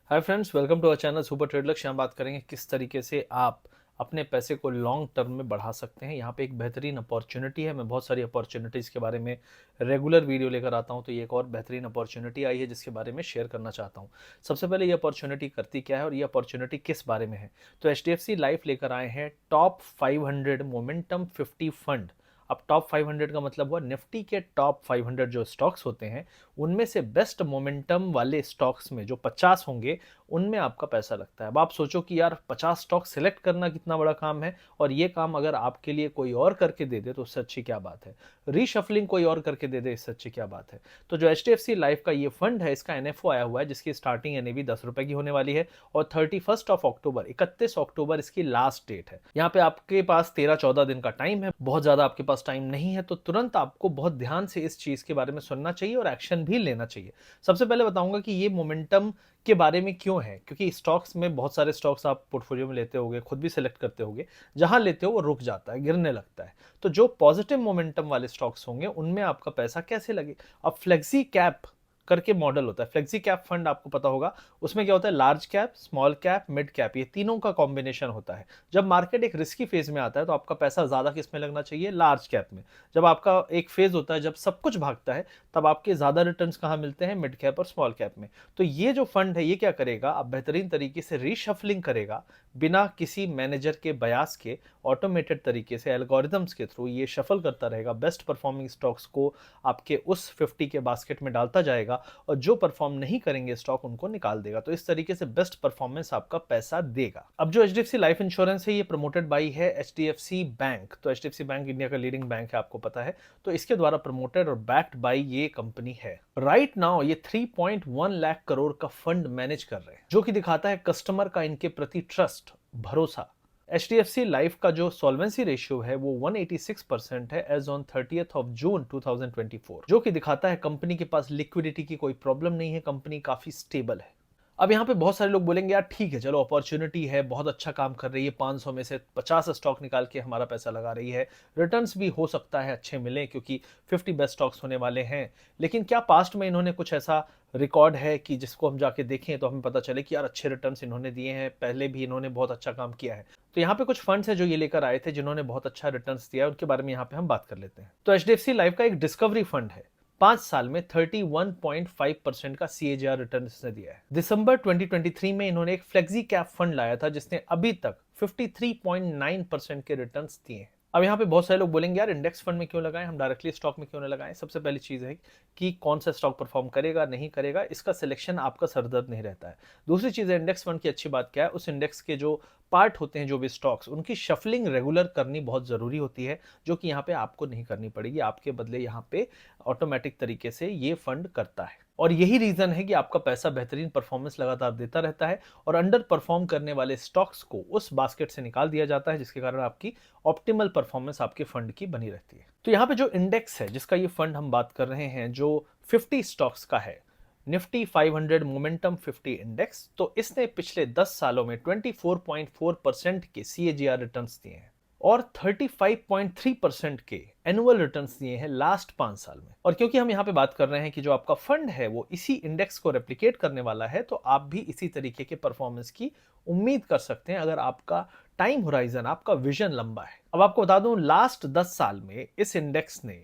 Hi friends, welcome to our channel super trade Lakshya. हम बात करेंगे किस तरीके से आप अपने पैसे को लॉन्ग टर्म में बढ़ा सकते हैं। यहाँ पे एक बेहतरीन अपॉर्चुनिटी है। मैं बहुत सारी अपॉर्चुनिटीज़ के बारे में रेगुलर वीडियो लेकर आता हूँ, तो ये एक और बेहतरीन अपॉर्चुनिटी आई है जिसके बारे में शेयर करना चाहता हूँ। सबसे पहले ये अपॉर्चुनिटी करती क्या है और ये अपॉर्चुनिटी किस बारे में है। तो HDFC लाइफ लेकर आए हैं टॉप 500 मोमेंटम 50 फंड। अब टॉप 500 का मतलब हुआ निफ्टी के टॉप 500 जो स्टॉक्स होते हैं उनमें से बेस्ट मोमेंटम वाले स्टॉक्स में जो 50 होंगे उनमें आपका पैसा लगता है। अब आप सोचो कि यार 50 स्टॉक सिलेक्ट करना कितना बड़ा काम है, और ये काम अगर आपके लिए कोई और करके दे दे तो उससे अच्छी क्या बात है। रीशफलिंग कोई और करके दे दे, इससे अच्छी क्या बात है। तो जो HDFC लाइफ का ये फंड है, इसका NFO आया हुआ है जिसकी स्टार्टिंग NAV 10 रुपए की होने वाली है और 31 अक्टूबर इसकी लास्ट डेट है। यहाँ पे आपके पास 13-14 दिन का टाइम है, बहुत ज्यादा आपके पास टाइम नहीं है, तो तुरंत आपको बहुत ध्यान से इस चीज के बारे में सुनना चाहिए और एक्शन भी लेना चाहिए। सबसे पहले बताऊंगा कि ये मोमेंटम के बारे में क्यों है, क्योंकि स्टॉक्स में बहुत सारे स्टॉक्स आप पोर्टफोलियो में लेते होगे, खुद भी सिलेक्ट करते होगे, जहां लेते हो वो रुक जाता है, गिरने लगता है। तो जो पॉजिटिव मोमेंटम वाले स्टॉक्स होंगे उनमें आपका पैसा कैसे लगे। अब फ्लेक्सी कैप करके मॉडल होता है। फ्लेक्सी कैप फंड आपको पता होगा, उसमें क्या होता है, large cap, small cap, mid cap, ये तीनों का कॉम्बिनेशन होता है। जब मार्केट एक रिस्की फेज में आता है तो आपका पैसा ज्यादा किस में लगना चाहिए, लार्ज कैप में। जब आपका एक फेज होता है जब सब कुछ भागता है, तब आपके ज्यादा रिटर्न्स कहां मिलते हैं, मिड कैप और स्मॉल कैप में। तो ये जो फंड है ये क्या करेगा, आप बेहतरीन तरीके से रीशफलिंग करेगा, बिना किसी मैनेजर के बयास के, ऑटोमेटेड तरीके से एल्गोरिथम्स के थ्रू ये शफल करता रहेगा, बेस्ट परफॉर्मिंग स्टॉक्स को आपके उस 50 के बास्केट में डालता जाएगा और जो परफॉर्म नहीं करेंगे स्टॉक उनको निकाल देगा। तो इस तरीके से बेस्ट परफॉर्मेंस आपका पैसा देगा। अब जो HDFC लाइफ इंश्योरेंस है ये प्रमोटेड बाई है HDFC बैंक। तो HDFC बैंक इंडिया का लीडिंग बैंक है, आपको पता है। तो इसके द्वारा प्रमोटेड और बैक्ड बाई ये कंपनी है। राइट नाउ ये 3.1 लाख करोड़ का फंड मैनेज कर रहे हैं, जो कि दिखाता है कस्टमर का इनके प्रति ट्रस्ट, भरोसा। HDFC लाइफ का जो सॉल्वेंसी रेशियो है वो 186% है as on 30th of June 2024, जो कि दिखाता है कंपनी के पास लिक्विडिटी की कोई प्रॉब्लम नहीं है, कंपनी काफी स्टेबल है। अब यहाँ पे बहुत सारे लोग बोलेंगे यार ठीक है, चलो अपॉर्चुनिटी है, बहुत अच्छा काम कर रही है, 500 में से 50 स्टॉक निकाल के हमारा पैसा लगा रही है, रिटर्न्स भी हो सकता है अच्छे मिले क्योंकि 50 बेस्ट स्टॉक्स होने वाले हैं। लेकिन क्या पास्ट में इन्होंने कुछ ऐसा रिकॉर्ड है कि जिसको हम जाके देखें तो हमें पता चले कि यार अच्छे रिटर्न्स इन्होंने दिए हैं, पहले भी इन्होंने बहुत अच्छा काम किया है। तो यहाँ पे कुछ फंड्स है जो ये लेकर आए थे जिन्होंने बहुत अच्छा रिटर्न्स दिया है, उनके बारे में यहाँ पे हम बात कर लेते हैं। तो HDFC लाइफ का एक डिस्कवरी फंड है, 5 साल में 31.5% का CAGR रिटर्न इसने दिया है। दिसंबर 2023 में इन्होंने एक फ्लेक्सी कैप फंड लाया था जिसने अभी तक 53.9% के रिटर्न्स दिए हैं। अब यहाँ पे बहुत सारे लोग बोलेंगे यार इंडेक्स फंड में क्यों लगाएं, हम डायरेक्टली स्टॉक में क्यों ना लगाएं। सबसे पहली चीज है कि कौन सा स्टॉक परफॉर्म करेगा नहीं करेगा, इसका सिलेक्शन आपका सरदर्द नहीं रहता है। दूसरी चीज है, इंडेक्स फंड की अच्छी बात क्या है, उस इंडेक्स के जो पार्ट होते हैं, जो भी स्टॉक्स, उनकी शफलिंग रेगुलर करनी बहुत जरूरी होती है, जो कि यहाँ पे आपको नहीं करनी पड़ेगी, आपके बदले यहाँ पे ऑटोमेटिक तरीके से ये फंड करता है। और यही रीजन है कि आपका पैसा बेहतरीन परफॉर्मेंस लगातार देता रहता है और अंडर परफॉर्म करने वाले स्टॉक्स को उस बास्केट से निकाल दिया जाता है, जिसके कारण आपकी ऑप्टिमल परफॉर्मेंस आपके फंड की बनी रहती है। तो यहाँ पे जो इंडेक्स है जिसका ये फंड हम बात कर रहे हैं, जो 50 स्टॉक्स का है, निफ्टी 500 मोमेंटम 50 इंडेक्स, तो इसने पिछले 10 सालों में 24.4% के CAGR रिटर्न्स दिए हैं और 35.3% के एनुअल रिटर्न्स दिए हैं लास्ट 5 साल में। और क्योंकि हम यहाँ पे बात कर रहे हैं कि जो आपका फंड है वो इसी इंडेक्स को रेप्लिकेट करने वाला है, तो आप भी इसी तरीके के परफॉर्मेंस की उम्मीद कर सकते हैं अगर आपका टाइम होराइजन, आपका विजन लंबा है। अब आपको बता दूं, लास्ट 10 साल में इस इंडेक्स ने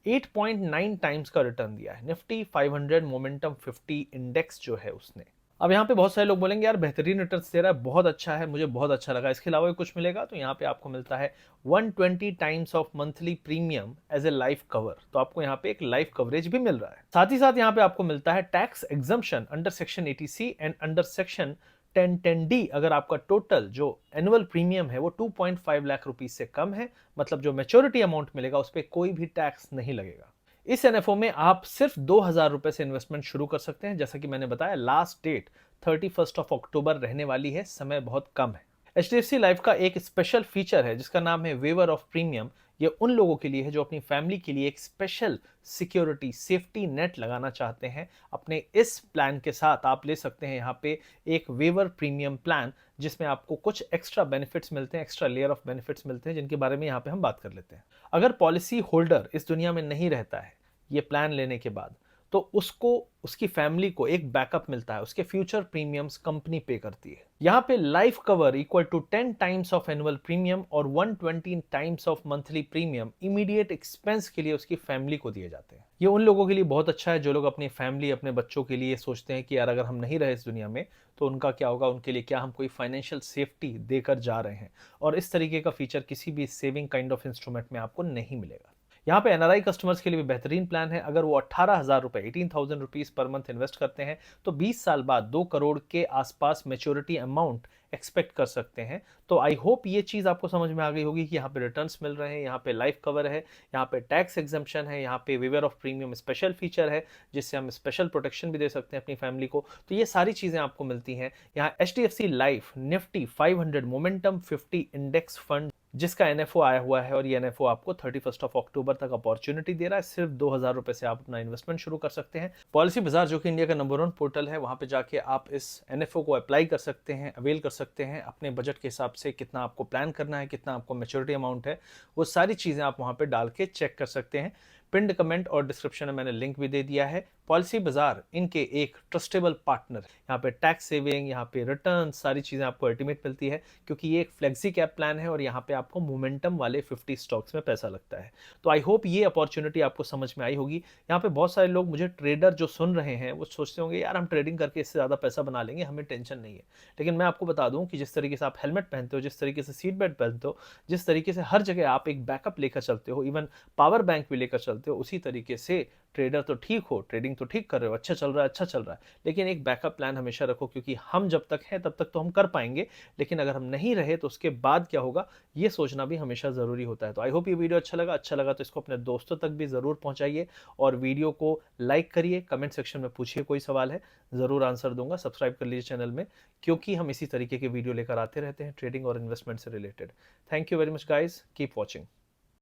8.9 टाइम्स का रिटर्न दिया है, निफ्टी 500 मोमेंटम 50 इंडेक्स जो है उसने। अब यहाँ पे बहुत सारे लोग बोलेंगे यार बेहतरीन रिटर्न्स दे रहा है, बहुत अच्छा है, मुझे बहुत अच्छा लगा, इसके अलावा भी कुछ मिलेगा। तो यहाँ पे आपको मिलता है 120 times of monthly premium as a life cover. तो आपको यहाँ पे एक लाइफ कवरेज भी मिल रहा है। साथ ही साथ यहाँ पे आपको मिलता है tax exemption under section 80C and under section 1010D अगर आपका टोटल जो एनुअल प्रीमियम है वो 2.5 लाख रुपीज से कम है, मतलब जो मैच्योरिटी अमाउंट मिलेगा उस पर कोई भी टैक्स नहीं लगेगा। इस NFO में आप सिर्फ 2,000 रुपए से इन्वेस्टमेंट शुरू कर सकते हैं। जैसा कि मैंने बताया, लास्ट डेट 31 ऑफ अक्टूबर रहने वाली है, समय बहुत कम है। HDFC लाइफ का एक स्पेशल फीचर है जिसका नाम है वेवर ऑफ प्रीमियम। ये उन लोगों के लिए है जो अपनी फैमिली के लिए एक स्पेशल सिक्योरिटी, सेफ्टी नेट लगाना चाहते हैं। अपने इस प्लान के साथ आप ले सकते हैं यहाँ पे एक वेवर प्रीमियम प्लान, जिसमें आपको कुछ एक्स्ट्रा बेनिफिट्स मिलते हैं, एक्स्ट्रा लेयर ऑफ बेनिफिट्स मिलते हैं, जिनके बारे में यहाँ पे हम बात कर लेते हैं। अगर पॉलिसी होल्डर इस दुनिया में नहीं रहता है ये प्लान लेने के बाद, तो उसको, उसकी फैमिली को एक बैकअप मिलता है, उसके फ्यूचर प्रीमियम्स कंपनी पे करती है। यहाँ पे life cover equal to 10 times of annual premium और 120 times of monthly premium immediate expense के लिए उसकी फैमिली को दिए जाते हैं। ये उन लोगों के लिए बहुत अच्छा है जो लोग अपनी फैमिली, अपने बच्चों के लिए सोचते हैं कि यार अगर हम नहीं रहे इस दुनिया में तो उनका क्या होगा, उनके लिए क्या हम कोई फाइनेंशियल सेफ्टी देकर जा रहे हैं। और इस तरीके का फीचर किसी भी सेविंग काइंड ऑफ इंस्ट्रूमेंट में आपको नहीं मिलेगा। यहाँ पे एनआरआई कस्टमर्स के लिए भी बेहतरीन प्लान है। अगर वो 18,000 रुपए, 18,000 रुपीज पर मंथ इन्वेस्ट करते हैं तो 20 साल बाद 2 करोड़ के आसपास मेच्योरिटी अमाउंट एक्सपेक्ट कर सकते हैं। तो आई होप ये चीज आपको समझ में आ गई होगी कि यहाँ पे रिटर्न्स मिल रहे हैं, यहाँ पे लाइफ कवर है, यहाँ पे टैक्स एग्जम्पशन है, यहाँ पे waiver of premium special feature है जिससे हम स्पेशल प्रोटेक्शन भी दे सकते हैं अपनी फैमिली को। तो ये सारी चीजें आपको मिलती हैं यहाँ। HDFC life Nifty 500 momentum 50 index fund जिसका एनएफओ आया हुआ है, और ये एनएफओ आपको 31 अक्टूबर तक अपॉर्चुनिटी दे रहा है। सिर्फ 2,000 रुपए से आप अपना इन्वेस्टमेंट शुरू कर सकते हैं। पॉलिसी बाजार जो कि इंडिया का नंबर 1 पोर्टल है, वहां पे जाके आप इस एनएफओ को अप्लाई कर सकते हैं, अवेल कर सकते हैं। अपने बजट के हिसाब से कितना आपको प्लान करना है, कितना आपको मैच्योरिटी अमाउंट है, वो सारी चीजें आप वहां पे डाल के चेक कर सकते हैं। पिंड कमेंट और डिस्क्रिप्शन में मैंने लिंक भी दे दिया है। पॉलिसी बाजार इनके एक ट्रस्टेबल पार्टनर, यहाँ पे टैक्स सेविंग, यहाँ पे रिटर्न, सारी चीजें आपको अल्टीमेट मिलती है क्योंकि ये एक फ्लेक्सी कैप प्लान है और यहाँ पे आपको मोमेंटम वाले 50 स्टॉक्स में पैसा लगता है। तो आई होप ये अपॉर्चुनिटी आपको समझ में आई होगी। यहाँ पे बहुत सारे लोग, मुझे ट्रेडर जो सुन रहे हैं, वो सोचते होंगे यार हम ट्रेडिंग करके इससे ज्यादा पैसा बना लेंगे, हमें टेंशन नहीं है। लेकिन मैं आपको बता दूं कि जिस तरीके से आप हेलमेट पहनते हो, जिस तरीके से सीट बेल्ट पहनते हो, जिस तरीके से हर जगह आप एक बैकअप लेकर चलते हो, इवन पावर बैंक भी लेकर चलते हो, उसी तरीके से ट्रेडर तो ठीक हो, ट्रेडिंग तो ठीक कर रहे हो, अच्छा चल रहा है, अच्छा चल रहा है, लेकिन एक बैकअप प्लान हमेशा रखो क्योंकि हम जब तक हैं तब तक तो हम कर पाएंगे, लेकिन अगर हम नहीं रहे तो उसके बाद क्या होगा, ये सोचना भी हमेशा जरूरी होता है। तो आई होप ये वीडियो अच्छा लगा तो इसको अपने दोस्तों तक भी जरूर पहुंचाइए और वीडियो को लाइक करिए। कमेंट सेक्शन में पूछिए, कोई सवाल है जरूर आंसर दूंगा। सब्सक्राइब कर लीजिए चैनल में क्योंकि हम इसी तरीके के वीडियो लेकर आते रहते हैं ट्रेडिंग और इन्वेस्टमेंट से related. Thank you very much guys, keep watching.